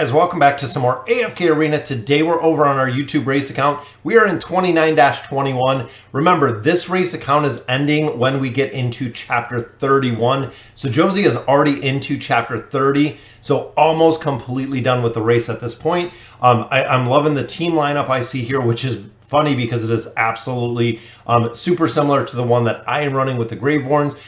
guys, welcome back to some more AFK Arena. Today we're over on our YouTube race account. We are in 29-21. Remember, this race account is ending when we get into chapter 31. So Josie is already into chapter 30, so almost completely done with the race at this point. I'm loving the team lineup I see here, which is funny because it is absolutely super similar to the one that I am running with the Graveborns.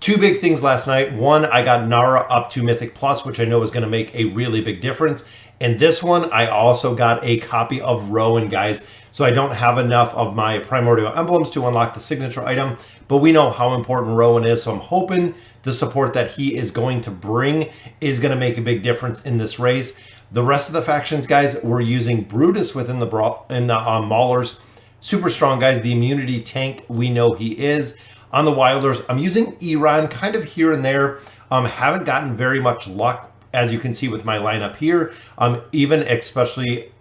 Two big things last night. One, I got Nara up to Mythic Plus, which I know is going to make a really big difference. And this one, I also got a copy of Rowan, guys. So I don't have enough of my Primordial Emblems to unlock the signature item, but we know how important Rowan is. So I'm hoping the support that he is going to bring is going to make a big difference in this race. The rest of the factions, guys, we're using Brutus within the Maulers. Super strong, guys. The immunity tank, we know he is. On the Wilders, I'm using Iran kind of here and there. Haven't gotten very much luck, as you can see with my lineup here. Even especially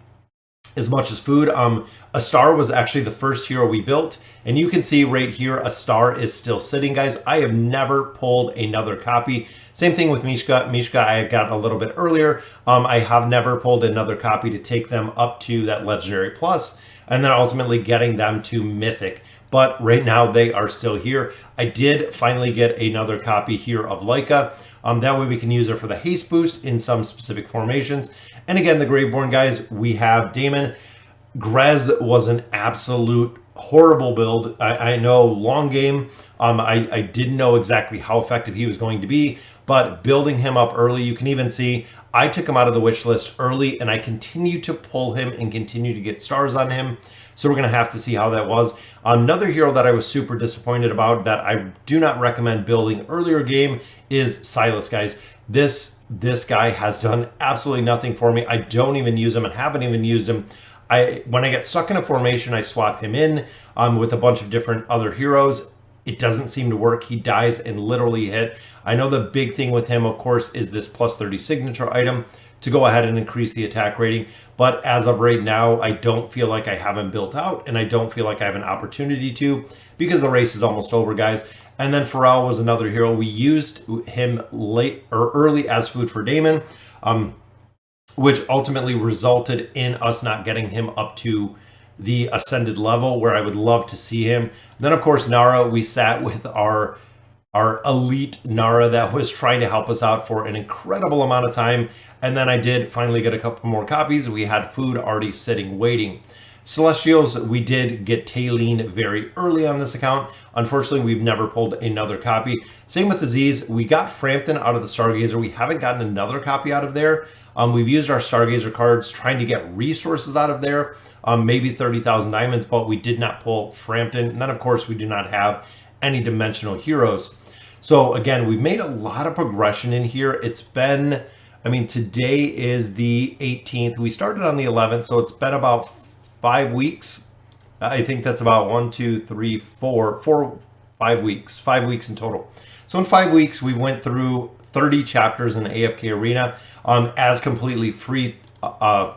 as much as food. A star was actually the first hero we built. And you can see right here, a star is still sitting, guys. I have never pulled another copy. Same thing with Mishka. Mishka I got a little bit earlier. I have never pulled another copy to take them up to that Legendary Plus, and then ultimately getting them to Mythic. But right now they are still here. I did finally get another copy here of Leica. That way we can use her for the haste boost in some specific formations. And again, the Graveborn, guys, we have Damon. Grez was an absolute horrible build. I know, long game. I didn't know exactly how effective he was going to be, but building him up early, you can even see I took him out of the wish list early, and I continue to pull him and continue to get stars on him. So we're going to have to see how that was. Another hero that I was super disappointed about that I do not recommend building earlier game is Silas, guys. This guy has done absolutely nothing for me. I don't even use him and haven't even used him. When I get stuck in a formation, I swap him in with a bunch of different other heroes. It doesn't seem to work. He dies and literally hit. I know the big thing with him, of course, is this plus 30 signature item to go ahead and increase the attack rating. But as of right now, I don't feel like I have him built out, and I don't feel like I have an opportunity to, because the race is almost over, guys. And then Pharrell was another hero. We used him late or early as food for Damon, which ultimately resulted in us not getting him up to the ascended level where I would love to see him. Then, of course, Nara, we sat with our elite Nara that was trying to help us out for an incredible amount of time. And then I did finally get a couple more copies. We had food already sitting, waiting. Celestials, we did get Taylene very early on this account. Unfortunately, we've never pulled another copy. Same with the Z's. We got Frampton out of the Stargazer. We haven't gotten another copy out of there. We've used our Stargazer cards trying to get resources out of there. Maybe 30,000 diamonds, but we did not pull Frampton. And then, of course, we do not have any dimensional heroes. So again, we've made a lot of progression in here. It's been, I mean, today is the 18th. We started on the 11th, so it's been about 5 weeks. I think that's about 5 weeks. 5 weeks in total. So in 5 weeks, we went through 30 chapters in the AFK Arena as completely free to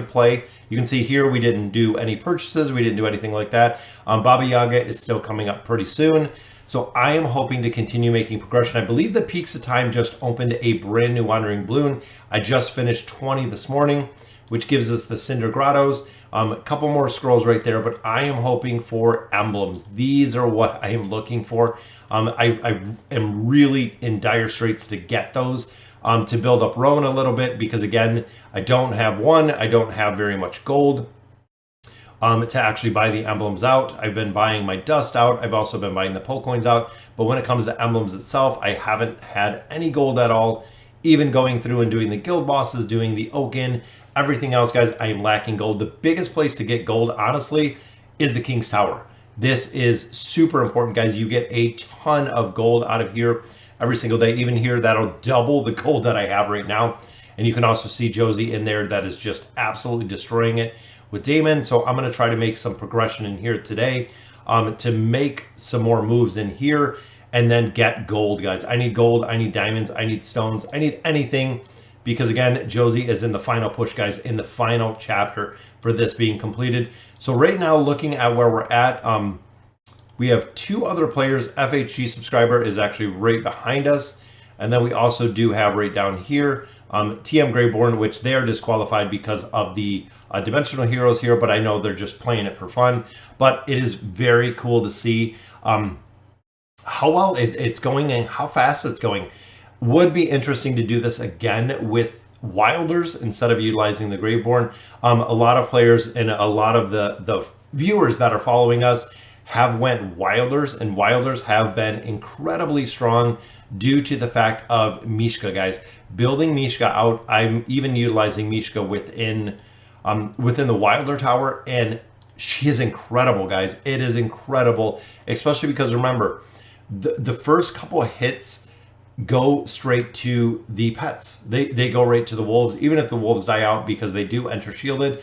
play. You can see here we didn't do any purchases. We didn't do anything like that. Baba Yaga is still coming up pretty soon. So I am hoping to continue making progression. I believe the Peaks of Time just opened a brand new Wandering Balloon. I just finished 20 this morning, which gives us the Cinder Grottos. A couple more scrolls right there, but I am hoping for emblems. These are what I am looking for. I am really in dire straits to get those, to build up Rowan a little bit, because again, I don't have very much gold to actually buy the emblems out. I've been buying my dust out. I've also been buying the Poke Coins out. But when it comes to emblems itself, I haven't had any gold at all. Even going through and doing the guild bosses, doing the Oaken, everything else, guys, I am lacking gold. The biggest place to get gold, honestly, is the King's Tower. This is super important, guys. You get a ton of gold out of here every single day. Even here, that'll double the gold that I have right now. And you can also see Josie in there that is just absolutely destroying it with Damon. So I'm going to try to make some progression in here today to make some more moves in here and then get gold, guys. I need gold, I need diamonds, I need stones, I need anything, because again, Josie is in the final push, guys, in the final chapter for this being completed. So right now, looking at where we're at, we have 2 other players. FHG subscriber is actually right behind us. And then we also do have right down here, TM Greyborn, which they are disqualified because of the dimensional heroes here, but I know they're just playing it for fun. But it is very cool to see how well it's going and how fast it's going. Would be interesting to do this again with Wilders instead of utilizing the Greyborn. A lot of players and a lot of the viewers that are following us have went Wilders, and Wilders have been incredibly strong due to the fact of Mishka, guys. Building Mishka out, I'm even utilizing Mishka within the Wilder Tower, and she is incredible, guys. It is incredible, especially because remember, the first couple of hits go straight to the pets. They go right to the wolves, even if the wolves die out, because they do enter shielded.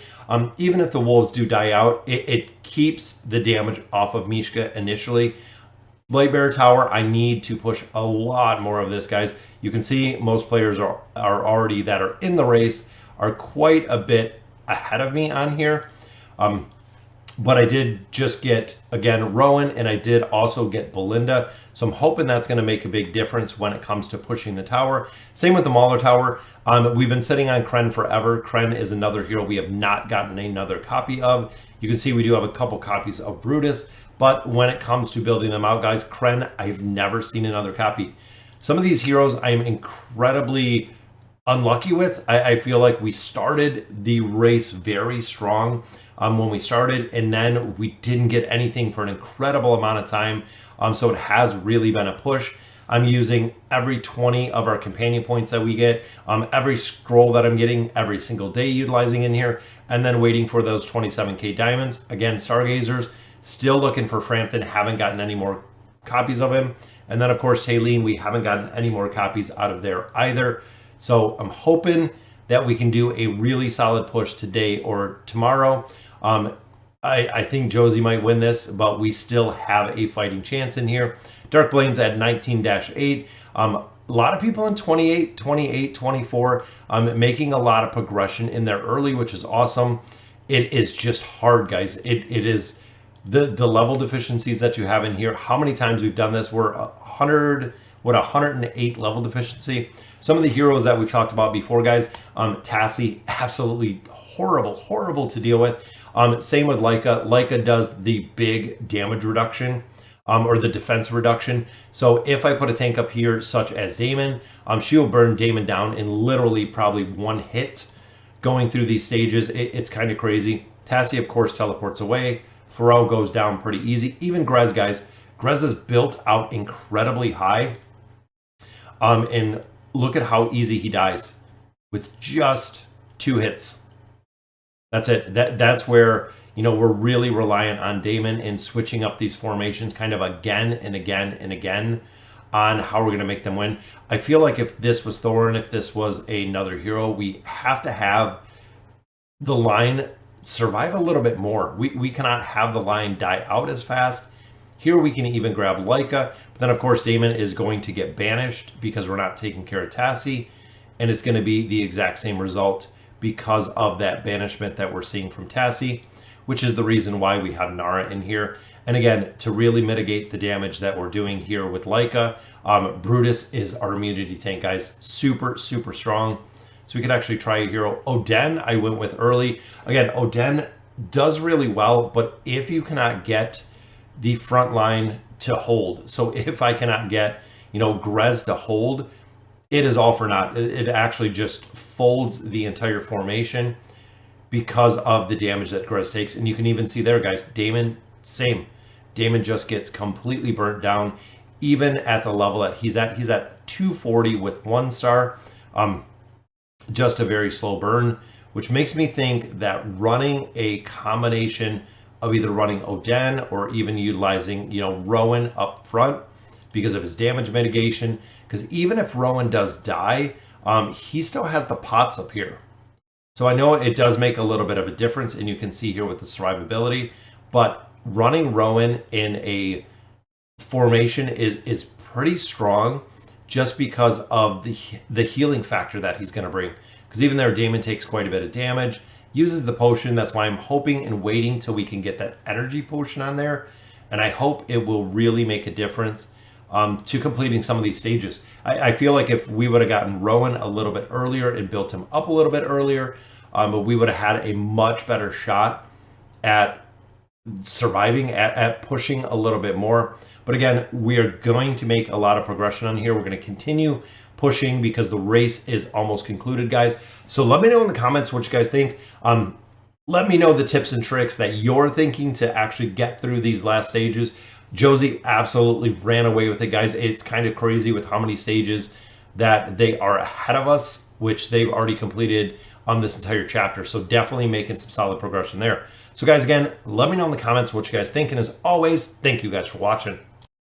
Even if the wolves do die out, it keeps the damage off of Mishka initially. Lightbearer Tower, I need to push a lot more of this, guys. You can see most players are already that are in the race are quite a bit ahead of me on here. But I did just get, again, Rowan, and I did also get Belinda. So I'm hoping that's going to make a big difference when it comes to pushing the tower. Same with the Mauler Tower. We've been sitting on Kren forever. Kren is another hero we have not gotten another copy of. You can see we do have a couple copies of Brutus. But when it comes to building them out, guys, Kren, I've never seen another copy. Some of these heroes I'm incredibly unlucky with. I feel like we started the race very strong when we started, and then we didn't get anything for an incredible amount of time. So it has really been a push. I'm using every 20 of our companion points that we get, every scroll that I'm getting every single day utilizing in here, and then waiting for those 27k diamonds. Again, Stargazers, still looking for Frampton, haven't gotten any more copies of him. And then of course, Taylene, we haven't gotten any more copies out of there either. So I'm hoping that we can do a really solid push today or tomorrow. I think Josie might win this, but we still have a fighting chance in here. Dark Blaine's at 19-8. A lot of people in 28, 28, 24, making a lot of progression in there early, which is awesome. It is just hard, guys. It is the level deficiencies that you have in here. How many times we've done this? We're 108 level deficiency. Some of the heroes that we've talked about before, guys, Tassie, absolutely horrible to deal with. Same with Leica. Leica does the big damage reduction, or the defense reduction. So if I put a tank up here, such as Damon, she will burn Damon down in literally probably one hit going through these stages. It's kind of crazy. Tassie, of course, teleports away. Pharrell goes down pretty easy. Even Grez, guys. Grez is built out incredibly high. And look at how easy he dies with just 2 hits. That's it. That's where, we're really reliant on Damon and switching up these formations kind of again and again and again on how we're going to make them win. I feel like if this was Thorin, if this was another hero, we have to have the line survive a little bit more. We cannot have the line die out as fast. Here we can even grab Leica, but then of course Damon is going to get banished because we're not taking care of Tassie, and it's going to be the exact same result because of that banishment that we're seeing from Tassie, which is the reason why we have Nara in here. And again, to really mitigate the damage that we're doing here with Leica, Brutus is our immunity tank, guys. Super strong. So we could actually try a hero. Oden, I went with early. Again, Oden does really well, but if you cannot get the front line to hold, so if I cannot get, Grez to hold, it is all for naught. It actually just folds the entire formation because of the damage that Grez takes. And you can even see there, guys, Damon, same. Damon just gets completely burnt down, even at the level that he's at. He's at 240 with 1 star. Just a very slow burn, which makes me think that running a combination of either running Oden or even utilizing, Rowan up front because of his damage mitigation. Because even if Rowan does die, he still has the pots up here. So I know it does make a little bit of a difference, and you can see here with the survivability, but running Rowan in a formation is pretty strong just because of the healing factor that he's going to bring. Because even there, Damon takes quite a bit of damage, uses the potion. That's why I'm hoping and waiting till we can get that energy potion on there. And I hope it will really make a difference. to completing some of these stages. I feel like if we would have gotten Rowan a little bit earlier and built him up a little bit earlier, but we would have had a much better shot at surviving, at pushing a little bit more. But again, we are going to make a lot of progression on here. We're going to continue pushing because the race is almost concluded, guys. So let me know in the comments what you guys think. Let me know the tips and tricks that you're thinking to actually get through these last stages. Josie absolutely ran away with it, guys. It's kind of crazy with how many stages that they are ahead of us, which they've already completed on this entire chapter. So definitely making some solid progression there. So guys, again, let me know in the comments what you guys think. And as always, thank you guys for watching.